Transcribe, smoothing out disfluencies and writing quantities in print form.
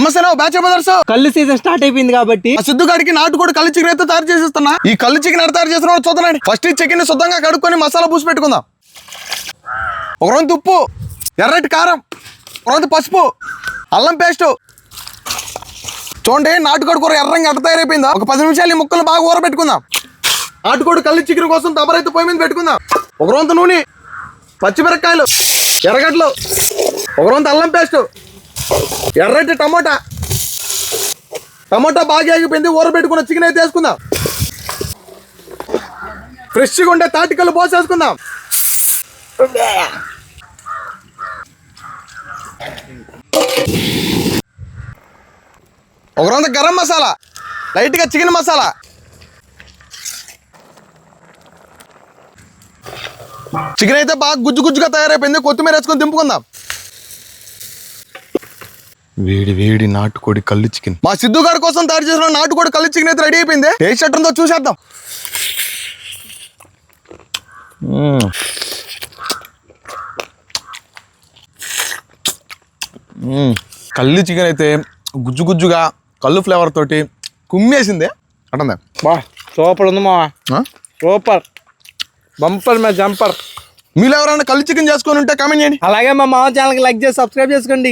నమస్తే batch brothers. కళ్ళు season start అయిపోయింది కాబట్టి సిద్ధు గారికి నాటుకోడి కళ్ళు చికెన్ అయితే తయారు చేసిస్తున్నా. ఈ కళ్ళు చికెన్ ఎలా తయారు చేస్తున్నా చూద్దాండి. ఫస్ట్ ఈ చికెన్ శుద్ధంగా కడుక్కొని మసాలా పూసి పెట్టుకుందాం. ఒక రొంత ఉప్పు, ఎర్రటి కారం, ఒక రొంత పసుపు, అల్లం పేస్ట్. చూడండి నాటుకోడి కూర ఎర్రంగా ఎట్ట తయారైపోయిందా. ఒక 10 నిమిషాలు ఈ ముక్కలు బాగా ఊర పెట్టుకుందాం. నాటుకోడి కళ్ళు చికెన్ కోసం దబరైతే పొయ్యి మీద పెట్టుకుందాం. ఒక రొంత నూనె, పచ్చిమిరపకాయలు, ఎర్రగడ్డలు, ఒక రొంత అల్లం పేస్ట్, ఎర్రటి టమోటా బాగా ఆగిపోయింది. ఊర పెట్టుకున్న చికెన్ అయితే వేసుకుందాం. ఫ్రెష్గా ఉండే తాటికల్లు పోసేసుకుందాం. ఒక రొంత గరం మసాలా, లైట్గా చికెన్ మసాలా, చికెన్ అయితే బాగా గుజ్జు గుజ్జుగా తయారైపోయింది. కొత్తిమీర వేసుకొని దింపుకుందాం. వేడి వేడి నాటుకోడి కళ్ళు చికెన్ మా సిద్ధు గారి కోసం తయారు చేసిన నాటుకోడి కళ్ళు చికెన్ అయితే రెడీ అయిపోయింది. టేస్ట్ ఎట్టుందో చూసేద్దాం. కళ్ళు చికెన్ అయితే గుజ్జు గుజ్జుగా కళ్ళు ఫ్లేవర్ తోటి కుమ్మేసిందే అట్టుందా. బా సూపర్ ఉంది మావా, సూపర్ బంపర్ మే జంపర్. మీరు ఎవరైనా కళ్ళు చికెన్ చేసుకొని ఉంటే కామెంట్ చేయండి. అలాగే మా మామ ఛానల్కి లైక్ చేసి సబ్స్క్రైబ్ చేసుకోండి.